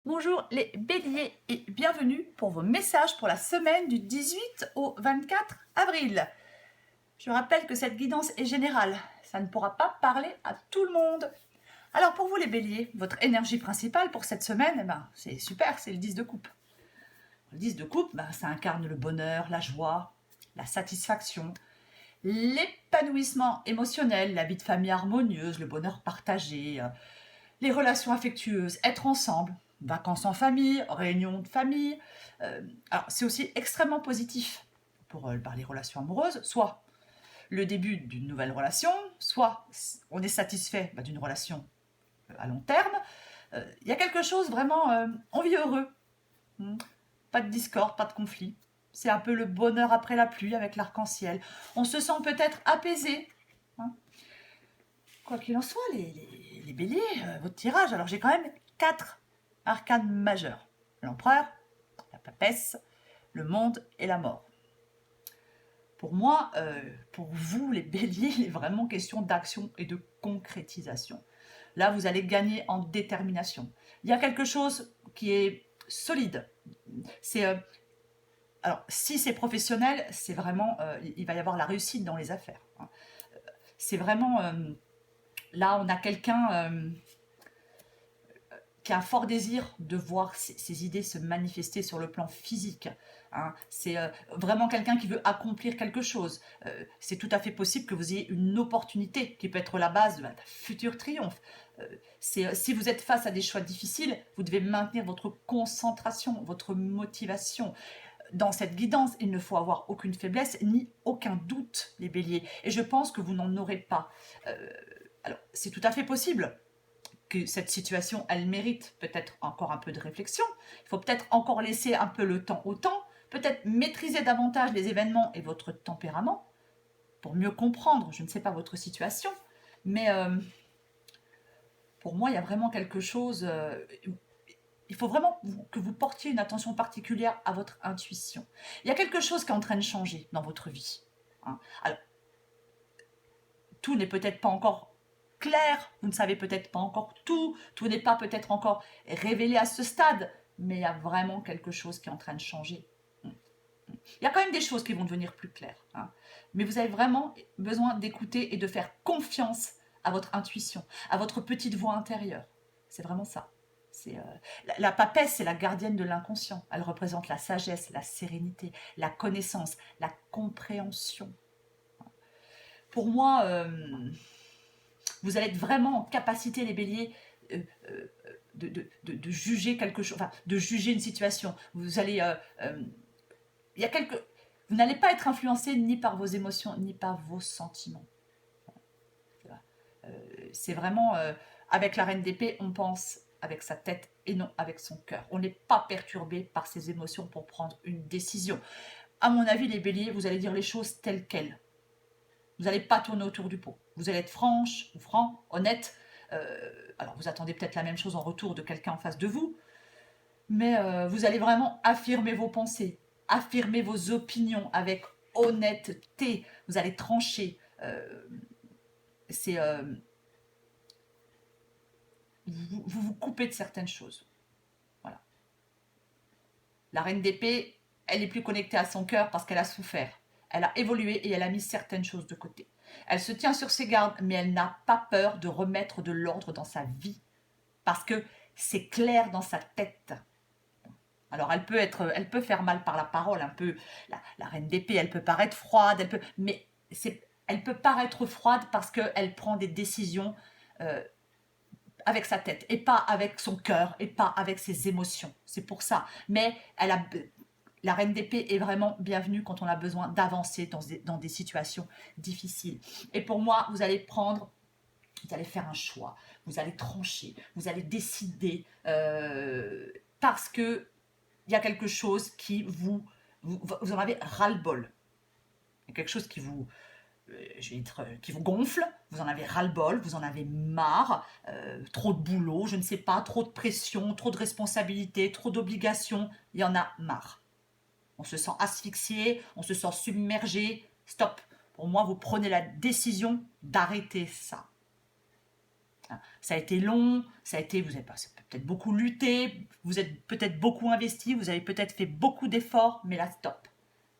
Bonjour les béliers et bienvenue pour vos messages pour la semaine du 18 au 24 avril. Je rappelle que cette guidance est générale, ça ne pourra pas parler à tout le monde. Alors pour vous les béliers, votre énergie principale pour cette semaine, c'est super, c'est le 10 de coupe. Le 10 de coupe, ça incarne le bonheur, la joie, la satisfaction, l'épanouissement émotionnel, la vie de famille harmonieuse, le bonheur partagé, les relations affectueuses, être ensemble, vacances en famille, réunions de famille. Alors, c'est aussi extrêmement positif pour les relations amoureuses, soit le début d'une nouvelle relation, soit on est satisfait d'une relation à long terme. Il y a quelque chose vraiment, on vit heureux. Hmm. Pas de discorde, pas de conflit. C'est un peu le bonheur après la pluie avec l'arc-en-ciel. On se sent peut-être apaisé. Hein. Quoi qu'il en soit, les béliers, votre tirage, alors j'ai quand même 4 arcanes majeures. L'empereur, la papesse, le monde et la mort. Pour moi, pour vous les béliers, il est vraiment question d'action et de concrétisation. Là, vous allez gagner en détermination. Il y a quelque chose qui est solide. C'est alors, si c'est professionnel, c'est vraiment, il va y avoir la réussite dans les affaires. Hein. C'est vraiment, là, on a quelqu'un qui a un fort désir de voir ses idées se manifester sur le plan physique. Hein. C'est vraiment quelqu'un qui veut accomplir quelque chose. C'est tout à fait possible que vous ayez une opportunité qui peut être la base d'un futur triomphe. Si vous êtes face à des choix difficiles, vous devez maintenir votre concentration, votre motivation. Dans cette guidance, il ne faut avoir aucune faiblesse ni aucun doute, les béliers. Et je pense que vous n'en aurez pas. Alors, c'est tout à fait possible que cette situation, elle mérite peut-être encore un peu de réflexion. Il faut peut-être encore laisser un peu le temps au temps, peut-être maîtriser davantage les événements et votre tempérament pour mieux comprendre, je ne sais pas, votre situation. Mais pour moi, il y a vraiment quelque chose... il faut vraiment que vous portiez une attention particulière à votre intuition. Il y a quelque chose qui est en train de changer dans votre vie. Hein. Alors, tout n'est peut-être pas encore clair, vous ne savez peut-être pas encore tout n'est pas peut-être encore révélé à ce stade, mais il y a vraiment quelque chose qui est en train de changer. Il y a quand même des choses qui vont devenir plus claires, hein. Mais vous avez vraiment besoin d'écouter et de faire confiance à votre intuition, à votre petite voix intérieure. C'est vraiment ça. C'est, la papesse, c'est la gardienne de l'inconscient. Elle représente la sagesse, la sérénité, la connaissance, la compréhension. Pour moi, vous allez être vraiment en capacité, les béliers, euh, euh, de juger quelque chose, enfin, de juger une situation. Vous allez, il y a quelque, vous n'allez pas être influencé ni par vos émotions, ni par vos sentiments. C'est vraiment, avec la reine d'épée, on pense avec sa tête et non avec son cœur. On n'est pas perturbé par ses émotions pour prendre une décision. À mon avis, les béliers, vous allez dire les choses telles quelles. Vous n'allez pas tourner autour du pot. Vous allez être franche ou franc, honnête. Alors vous attendez peut-être la même chose en retour de quelqu'un en face de vous, mais vous allez vraiment affirmer vos pensées, affirmer vos opinions avec honnêteté. Vous allez trancher. C'est vous vous coupez de certaines choses. Voilà. La reine d'épée, elle est plus connectée à son cœur parce qu'elle a souffert. Elle a évolué et elle a mis certaines choses de côté. Elle se tient sur ses gardes, mais elle n'a pas peur de remettre de l'ordre dans sa vie parce que c'est clair dans sa tête. Alors elle peut faire mal par la parole, un peu. La reine d'épée, elle peut paraître froide, mais elle peut paraître froide parce qu'elle prend des décisions euh, avec sa tête et pas avec son cœur et pas avec ses émotions. C'est pour ça. Mais la reine d'épée est vraiment bienvenue quand on a besoin d'avancer dans des situations difficiles. Et pour moi, vous allez faire un choix, vous allez trancher, vous allez décider parce que il y a quelque chose qui vous en avez ras-le-bol. Il y a quelque chose qui vous gonfle, vous en avez ras-le-bol, vous en avez marre, trop de boulot, je ne sais pas, trop de pression, trop de responsabilités, trop d'obligations, il y en a marre. On se sent asphyxié, on se sent submergé, stop. Pour moi, vous prenez la décision d'arrêter ça. Ça a été long, vous avez peut-être beaucoup lutté, vous êtes peut-être beaucoup investi, vous avez peut-être fait beaucoup d'efforts, mais là, stop.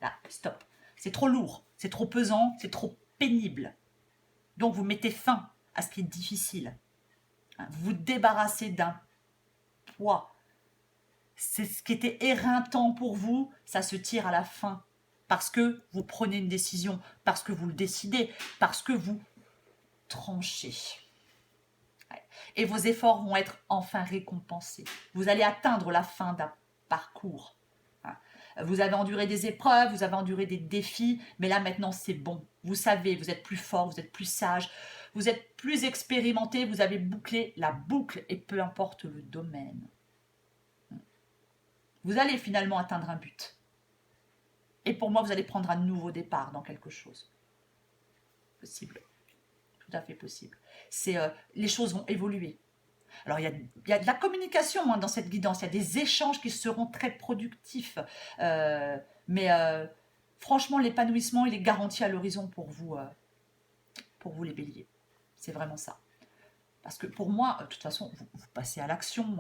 Là, stop. C'est trop lourd, c'est trop pesant, c'est trop pénible. Donc, vous mettez fin à ce qui est difficile. Vous vous débarrassez d'un poids. C'est ce qui était éreintant pour vous, ça se tire à la fin. Parce que vous prenez une décision, parce que vous le décidez, parce que vous tranchez. Et vos efforts vont être enfin récompensés. Vous allez atteindre la fin d'un parcours. Vous avez enduré des épreuves, vous avez enduré des défis, mais là maintenant c'est bon. Vous savez, vous êtes plus fort, vous êtes plus sage, vous êtes plus expérimenté, vous avez bouclé la boucle et peu importe le domaine. Vous allez finalement atteindre un but. Et pour moi, vous allez prendre un nouveau départ dans quelque chose. Possible. Tout à fait possible. Les choses vont évoluer. Alors, il y a de la communication dans cette guidance. Il y a des échanges qui seront très productifs. Mais franchement, l'épanouissement, il est garanti à l'horizon pour vous les béliers. C'est vraiment ça. Parce que pour moi, de toute façon, vous passez à l'action.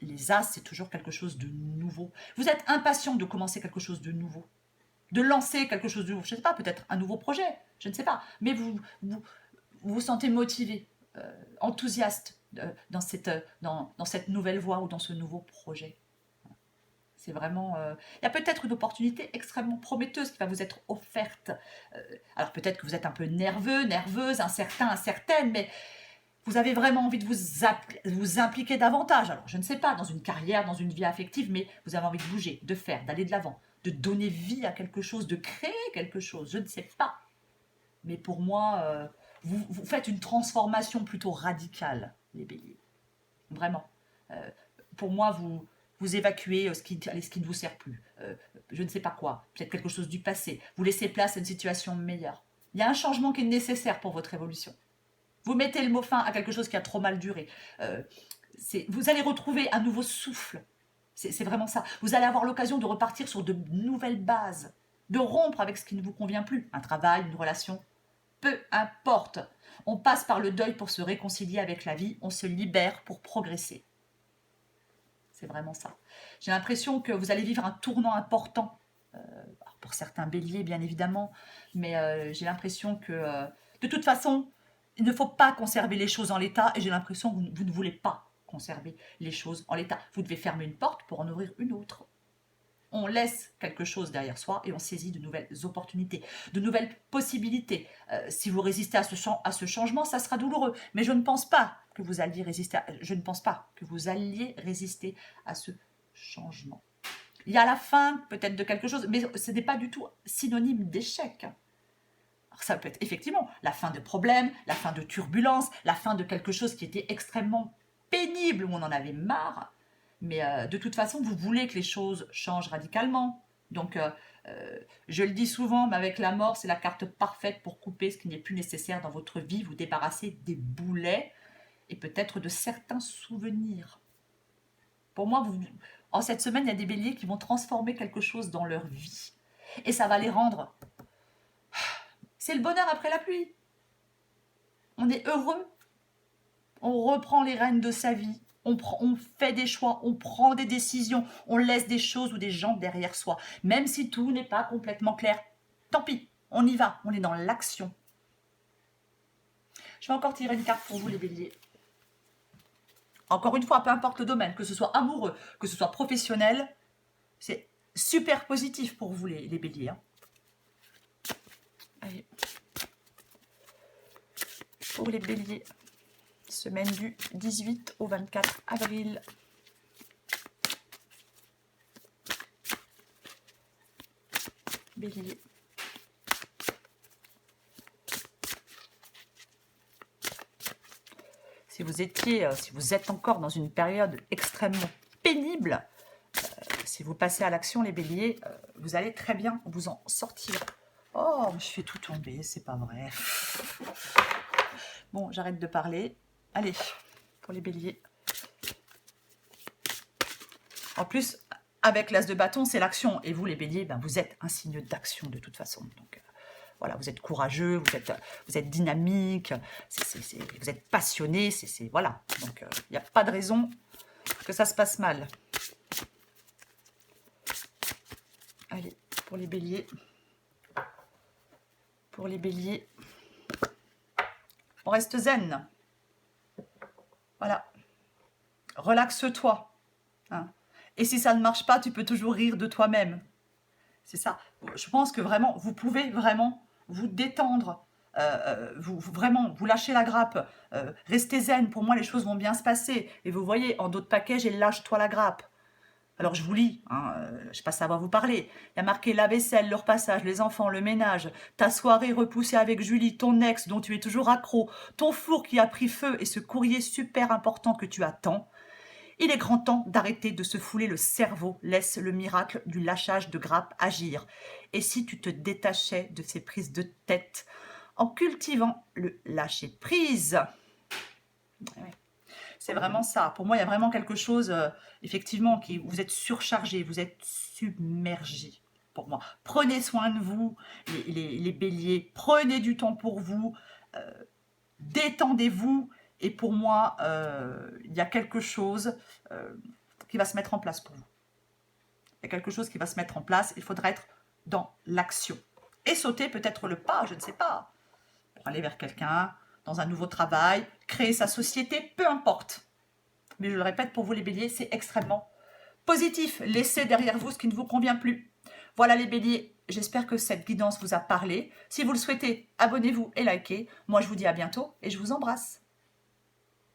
Les as, c'est toujours quelque chose de nouveau. Vous êtes impatient de commencer quelque chose de nouveau. De lancer quelque chose de nouveau. Je ne sais pas, peut-être un nouveau projet. Je ne sais pas. Mais vous sentez motivé, enthousiaste dans cette nouvelle voie ou dans ce nouveau projet. C'est vraiment... Il y a peut-être une opportunité extrêmement prometteuse qui va vous être offerte. Alors peut-être que vous êtes un peu nerveux, nerveuse, incertain, incertaine, mais vous avez vraiment envie de vous impliquer davantage. Alors je ne sais pas, dans une carrière, dans une vie affective, mais vous avez envie de bouger, de faire, d'aller de l'avant, de donner vie à quelque chose, de créer quelque chose. Je ne sais pas. Mais pour moi, vous faites une transformation plutôt radicale, les béliers. Vraiment. Pour moi, vous évacuez ce qui ne vous sert plus. Je ne sais pas quoi. Peut-être quelque chose du passé. Vous laissez place à une situation meilleure. Il y a un changement qui est nécessaire pour votre évolution. Vous mettez le mot fin à quelque chose qui a trop mal duré. Vous allez retrouver un nouveau souffle. C'est vraiment ça. Vous allez avoir l'occasion de repartir sur de nouvelles bases, de rompre avec ce qui ne vous convient plus. Un travail, une relation, peu importe. On passe par le deuil pour se réconcilier avec la vie. On se libère pour progresser. C'est vraiment ça. J'ai l'impression que vous allez vivre un tournant important. Pour certains béliers, bien évidemment. Mais j'ai l'impression que, de toute façon, il ne faut pas conserver les choses en l'état. Et j'ai l'impression que vous ne voulez pas conserver les choses en l'état. Vous devez fermer une porte pour en ouvrir une autre. On laisse quelque chose derrière soi et on saisit de nouvelles opportunités, de nouvelles possibilités. Si vous résistez à ce changement, ça sera douloureux. Mais je ne pense pas que vous alliez résister. Je ne pense pas que vous alliez résister à ce changement. Il y a la fin peut-être de quelque chose, mais ce n'est pas du tout synonyme d'échec. Alors ça peut être effectivement la fin de problèmes, la fin de turbulences, la fin de quelque chose qui était extrêmement pénible, où on en avait marre. Mais de toute façon, vous voulez que les choses changent radicalement. Donc, je le dis souvent, mais avec la mort, c'est la carte parfaite pour couper ce qui n'est plus nécessaire dans votre vie, vous débarrasser des boulets et peut-être de certains souvenirs. Pour moi, en cette semaine, il y a des béliers qui vont transformer quelque chose dans leur vie. Et ça va les rendre... C'est le bonheur après la pluie. On est heureux. On reprend les rênes de sa vie. On fait des choix, on prend des décisions, on laisse des choses ou des gens derrière soi. Même si tout n'est pas complètement clair, tant pis, on y va, on est dans l'action. Je vais encore tirer une carte pour vous les béliers. Encore une fois, peu importe le domaine, que ce soit amoureux, que ce soit professionnel, c'est super positif pour vous les béliers. Allez. Pour les béliers, semaine du 18 au 24 avril. Bélier. Si vous êtes encore dans une période extrêmement pénible, si vous passez à l'action, les béliers, vous allez très bien vous en sortir. Oh, je fais tout tomber, c'est pas vrai. Bon, j'arrête de parler. Allez, pour les béliers. En plus, avec l'as de bâton, c'est l'action. Et vous, les béliers, ben, vous êtes un signe d'action de toute façon. Donc, Voilà, vous êtes courageux, vous êtes dynamique, vous êtes passionné, voilà. Donc, il n'y a pas de raison que ça se passe mal. Allez, pour les béliers. Pour les béliers. On reste zen. Voilà. Relaxe-toi. Hein. Et si ça ne marche pas, tu peux toujours rire de toi-même. C'est ça. Je pense que vraiment, vous pouvez vraiment vous détendre. Vraiment, vous lâchez la grappe. Restez zen. Pour moi, les choses vont bien se passer. Et vous voyez, en d'autres paquets, j'ai lâche-toi la grappe. Alors je vous lis, hein, je ne sais pas savoir vous parler. Il y a marqué la vaisselle, le repassage, les enfants, le ménage, ta soirée repoussée avec Julie, ton ex dont tu es toujours accro, ton four qui a pris feu et ce courrier super important que tu attends. Il est grand temps d'arrêter de se fouler le cerveau. Laisse le miracle du lâchage de grappe agir. Et si tu te détachais de ces prises de tête en cultivant le lâcher-prise? Ouais. C'est vraiment ça. Pour moi, il y a vraiment quelque chose, effectivement, qui vous êtes surchargé, vous êtes submergé. Pour moi, prenez soin de vous, les béliers, prenez du temps pour vous, détendez-vous. Et pour moi, il y a quelque chose qui va se mettre en place pour vous. Il y a quelque chose qui va se mettre en place. Il faudra être dans l'action. Et sauter peut-être le pas, je ne sais pas, pour aller vers quelqu'un, dans un nouveau travail, créer sa société, peu importe. Mais je le répète, pour vous les béliers, c'est extrêmement positif. Laissez derrière vous ce qui ne vous convient plus. Voilà les béliers, j'espère que cette guidance vous a parlé. Si vous le souhaitez, abonnez-vous et likez. Moi, je vous dis à bientôt et je vous embrasse.